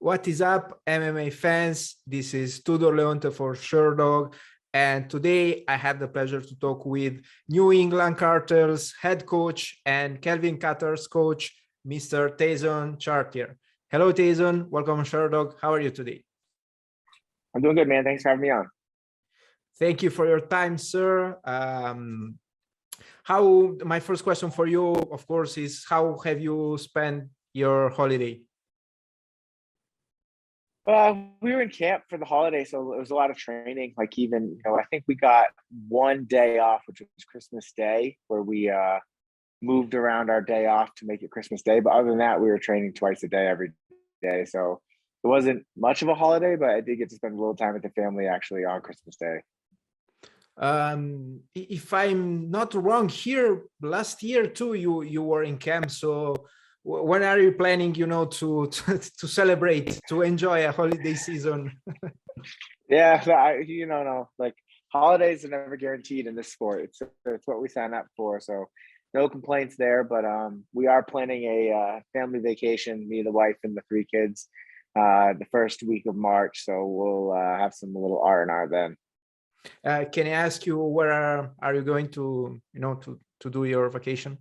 What is up, MMA fans? This is Tudor Leonte for Sherdog, and today I have the pleasure to talk with New England Cartel's head coach and Kelvin Kattar's coach, Mr. Tyson Chartier. Hello, Tyson. Welcome, Sherdog. How are you today? I'm doing good, man. Thanks for having me on. Thank you for your time, sir. My first question for you, of course, is how have you spent your holiday? We were in camp for the holiday, so it was a lot of training. Like even, I think we got one day off, which was Christmas Day, where we moved around our day off to make it Christmas Day. But other than that, we were training twice a day, every day. So it wasn't much of a holiday, but I did get to spend a little time with the family actually on Christmas Day. If I'm not wrong, here last year too, you were in camp. So when are you planning, to celebrate, to enjoy a holiday season? Yeah, no, like holidays are never guaranteed in this sport. It's what we sign up for. So no complaints there. But we are planning a family vacation, me, the wife, and the three kids, the first week of March. So we'll have some little R&R then. Can I ask you where are you going to, to do your vacation?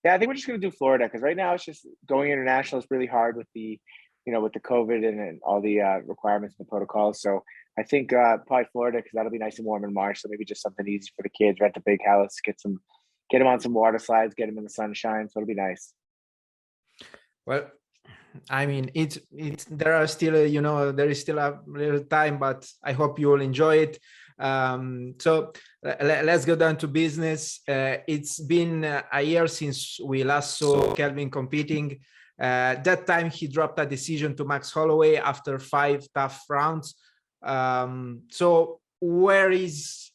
Yeah, I think we're just going to do Florida because right now it's just going international is really hard with the, with the COVID and all the requirements and the protocols. So I think probably Florida because that'll be nice and warm in March. So maybe just something easy for the kids, rent a big house, get them on some water slides, get them in the sunshine. So it'll be nice. Well, I mean, there are still, there is still a little time, but I hope you will enjoy it. So let's go down to business. It's been a year since we last saw Kelvin competing. That time he dropped a decision to Max Holloway after 5 tough rounds. So where is,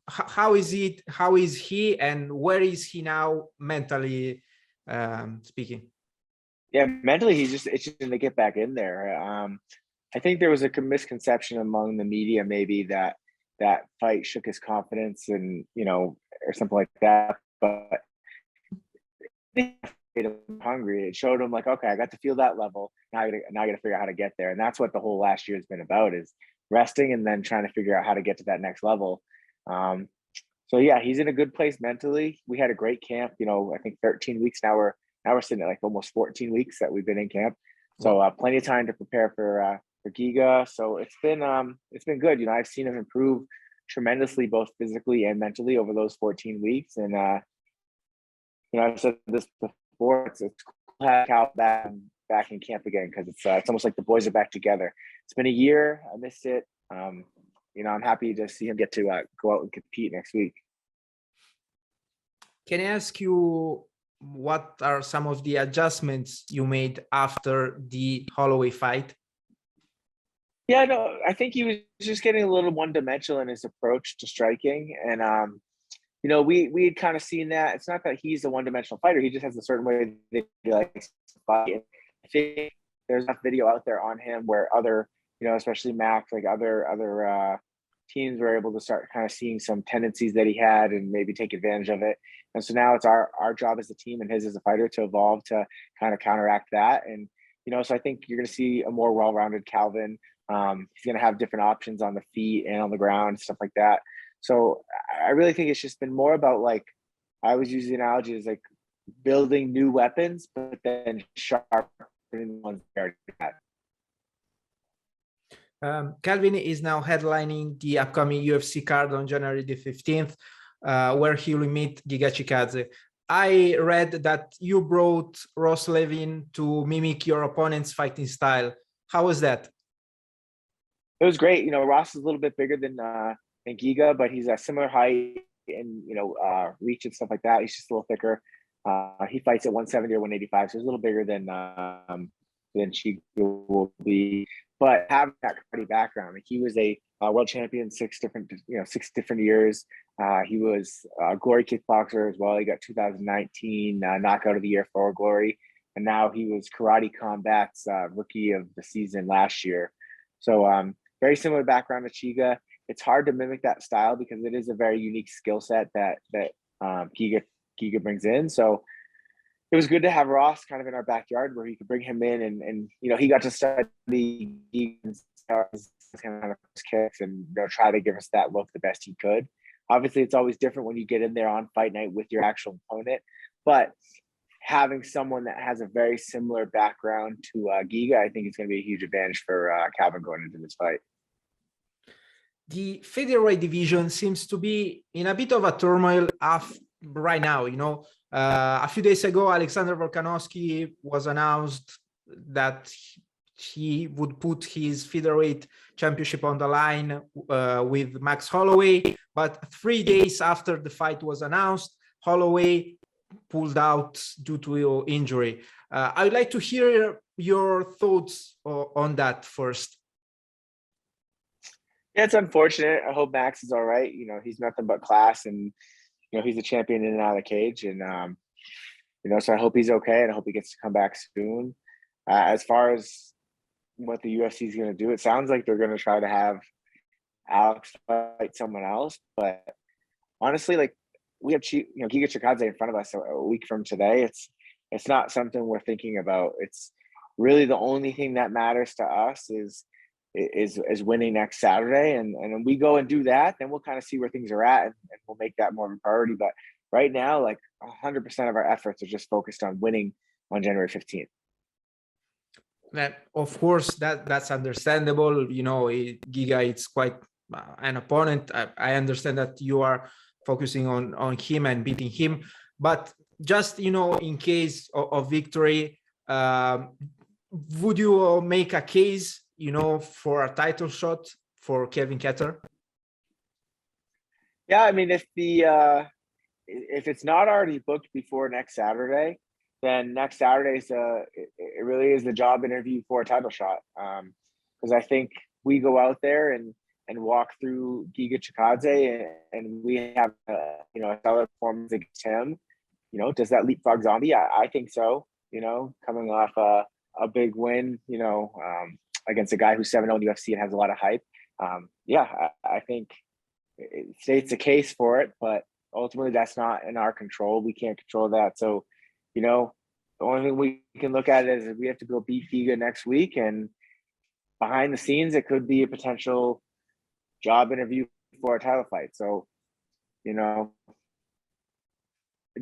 how is he and where is he now mentally speaking? Yeah, mentally he's just itching to get back in there. I think there was a misconception among the media maybe that fight shook his confidence and or something like that. But it made him hungry. It showed him like, okay, I got to feel that level. Now I got to figure out how to get there. And that's what the whole last year has been about: is resting and then trying to figure out how to get to that next level. So yeah, he's in a good place mentally. We had a great camp. I think 13 weeks now. We're sitting at like almost 14 weeks that we've been in camp. So plenty of time to prepare for Giga. So it's been good. I've seen him improve tremendously, both physically and mentally over those 14 weeks. And I've said this before, it's cool to have Cal back in camp again because it's almost like the boys are back together. It's been a year. I missed it. I'm happy to see him get to go out and compete next week. Can I ask you, what are some of the adjustments you made after the Holloway fight? Yeah, no, I think he was just getting a little one-dimensional in his approach to striking. And, we had kind of seen that. It's not that he's a one-dimensional fighter. He just has a certain way that he likes to fight. I think there's enough video out there on him where other, especially Max, like other teams were able to start kind of seeing some tendencies that he had and maybe take advantage of it. And so now it's our job as a team and his as a fighter to evolve to kind of counteract that. And, so I think you're going to see a more well-rounded Calvin. He's going to have different options on the feet and on the ground, stuff like that. So I really think it's just been more about, like, I always use the analogy as like building new weapons, but then sharpening the ones they already had. Kelvin is now headlining the upcoming UFC card on January the 15th, where he will meet Giga Chikadze. I read that you brought Ross Levine to mimic your opponent's fighting style. How was that? It was great. Ross is a little bit bigger than Giga, but he's a similar height and reach and stuff like that. He's just a little thicker. He fights at 170 or 185, so he's a little bigger than Chiga will be. But having that karate background, he was a world champion 6 different years. He was a Glory kickboxer as well. He got 2019 knockout of the year for Glory, and now he was Karate Combat's rookie of the season last year. So very similar background to Chiga. It's hard to mimic that style because it is a very unique skill set that Giga brings in. So it was good to have Ross kind of in our backyard where he could bring him in and he got to study kind of kicks and try to give us that look the best he could. Obviously, it's always different when you get in there on fight night with your actual opponent, but having someone that has a very similar background to Giga, I think it's going to be a huge advantage for Calvin going into this fight. The featherweight division seems to be in a bit of a turmoil right now. A few days ago, Alexander Volkanovski was announced that he would put his featherweight championship on the line with Max Holloway. But 3 days after the fight was announced, Holloway pulled out due to injury. I would like to hear your thoughts on that first. Yeah, it's unfortunate. I hope Max is all right. He's nothing but class, and he's a champion in and out of the cage, and so I hope he's okay, and I hope he gets to come back soon. As far as what the UFC is going to do, it sounds like they're going to try to have Alex fight someone else, but honestly, like, we have Giga Chikadze in front of us a week from today. It's not something we're thinking about. It's really the only thing that matters to us is winning next Saturday, and when we go and do that, then we'll kind of see where things are at, and we'll make that more of a priority. But right now, like, 100% of our efforts are just focused on winning on January 15th. That, of course, that's understandable. Giga, it's quite an opponent. I understand that you are focusing on him and beating him, but just in case of victory, would you make a case for a title shot for Kevin Kattar? Yeah, I mean, if it's not already booked before next Saturday, then next Saturday it really is the job interview for a title shot. Because I think we go out there and walk through Giga Chikadze and we have a solid performance against him. Does that leapfrog Zombie? I think so. Coming off a big win, against a guy who's 7-0 in UFC and has a lot of hype. I think it states a case for it, but ultimately that's not in our control. We can't control that. So, the only thing we can look at is we have to go beat Giga next week, and behind the scenes, it could be a potential job interview for a title fight. So, it'd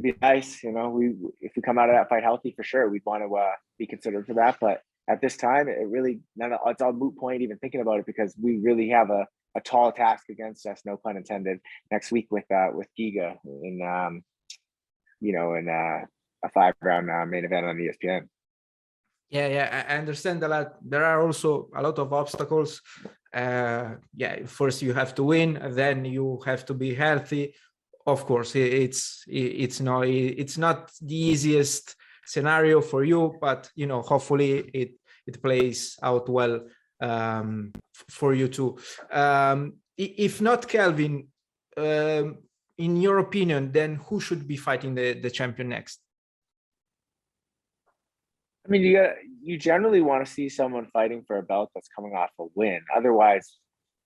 be nice, if we come out of that fight healthy, for sure, we'd want to be considered for that. But at this time, it's all moot point even thinking about it, because we really have a tall task against us, no pun intended, next week with Giga in a 5-round main event on ESPN. Yeah, I understand that there are also a lot of obstacles. First you have to win, then you have to be healthy. Of course, it's not the easiest scenario for you, but hopefully it plays out well for you too. If not Kelvin, in your opinion, then who should be fighting the champion next? I mean, you generally want to see someone fighting for a belt that's coming off a win. Otherwise,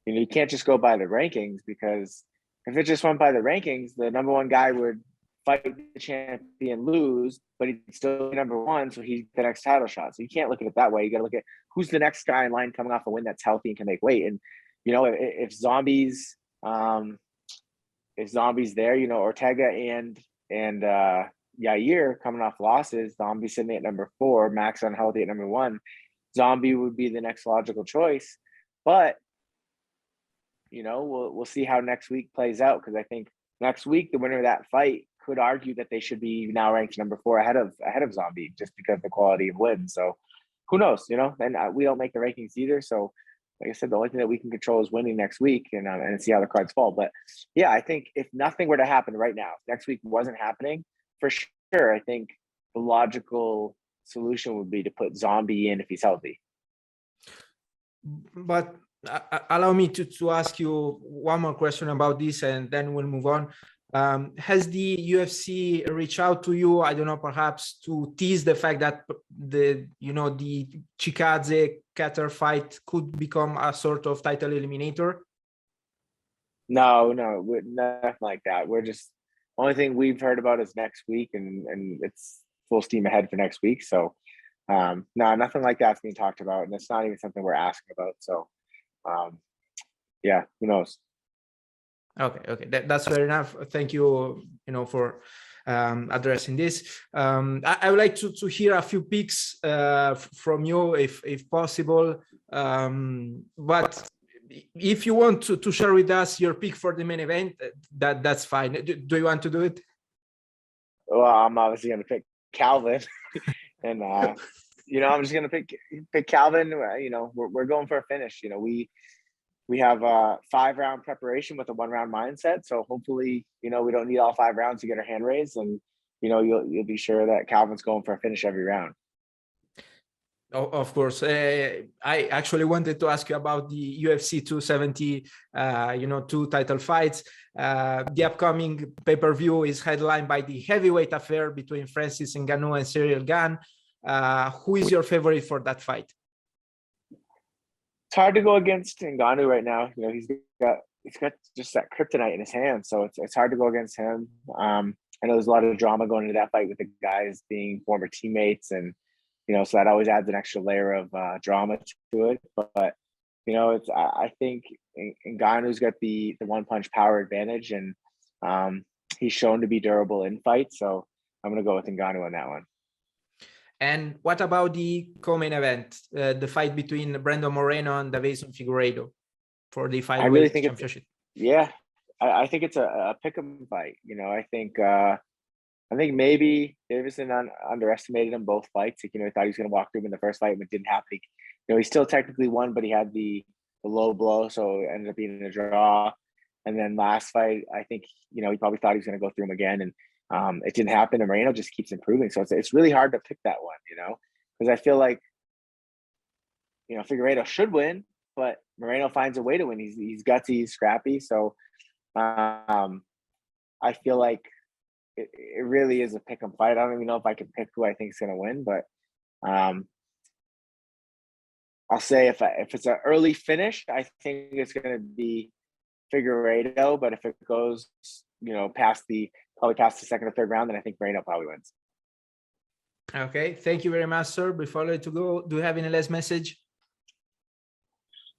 you can't just go by the rankings, because if it just went by the rankings, the number one guy would fight the champion, lose, but he'd still be number one, so he's the next title shot. So you can't look at it that way. You got to look at who's the next guy in line coming off a win that's healthy and can make weight. And if Zombie's there, Ortega and Yair coming off losses, Zombie sitting at number 4, Max unhealthy at number 1, Zombie would be the next logical choice. But we'll see how next week plays out, because I think next week the winner of that fight could argue that they should be now ranked number 4 ahead of Zombie, just because of the quality of wins. So who knows? And we don't make the rankings either. So like I said, the only thing that we can control is winning next week and see how the cards fall. But yeah, I think if nothing were to happen right now, next week wasn't happening, for sure, I think the logical solution would be to put Zombie in if he's healthy. But allow me to ask you one more question about this, and then we'll move on. Has the UFC reached out to you, I don't know, perhaps to tease the fact that the Chikadze Kattar fight could become a sort of title eliminator? No, nothing like that. We're just, only thing we've heard about is next week, and it's full steam ahead for next week. So no, nothing like that's being talked about, and it's not even something we're asking about. So yeah, who knows? Okay, that's fair enough. Thank you, for addressing this. I would like to hear a few picks from you, if possible. But if you want to share with us your pick for the main event, that's fine. Do you want to do it? Well, I'm obviously going to pick Calvin, and I'm just going to pick Calvin. We're going for a finish. We have a 5-round preparation with a 1-round mindset. So hopefully, we don't need all 5 rounds to get our hand raised, and you'll be sure that Calvin's going for a finish every round. Oh, of course. I actually wanted to ask you about the UFC 270, 2 title fights. The upcoming pay-per-view is headlined by the heavyweight affair between Francis Ngannou and Ciryl Gane. Who is your favorite for that fight? It's hard to go against Ngannou right now. He's got just that kryptonite in his hand, so it's hard to go against him. I know there's a lot of drama going into that fight with the guys being former teammates, and so that always adds an extra layer of drama to it. But I think Ngannou's got the 1-punch power advantage, and he's shown to be durable in fights. So I'm going to go with Ngannou on that one. And what about the co-main event, the fight between Brandon Moreno and Deiveson Figureido for the featherweight championship? I think it's a pick'em fight. I think maybe Deiveson underestimated him both fights. He thought he was going to walk through him in the first fight, but it didn't happen. He still technically won, but he had the low blow, so it ended up being a draw. And then last fight, I think he probably thought he was going to go through him again, and it didn't happen. And Moreno just keeps improving, so it's really hard to pick that one, because I feel like Figueiredo should win, but Moreno finds a way to win. He's gutsy, he's scrappy, so I feel like it really is a pick 'em fight. I don't even know if I can pick who I think is going to win, but I'll say if it's an early finish, I think it's going to be Figueiredo. But if it goes, past the second or third round, then I think Moreno probably wins. Okay, thank you very much, sir. Before I let you go, do you have any last message?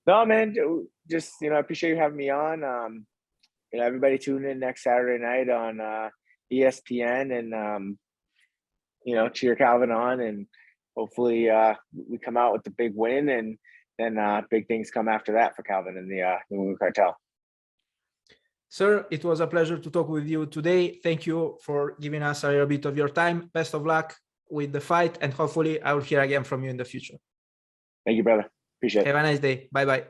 No, man. Just I appreciate you having me on. Everybody tune in next Saturday night on ESPN, and cheer Calvin on, and hopefully we come out with the big win, and then big things come after that for Calvin and the New England Cartel. Sir, it was a pleasure to talk with you today. Thank you for giving us a little bit of your time. Best of luck with the fight, and hopefully I will hear again from you in the future. Thank you, brother. Appreciate it. Have a nice day. Bye-bye.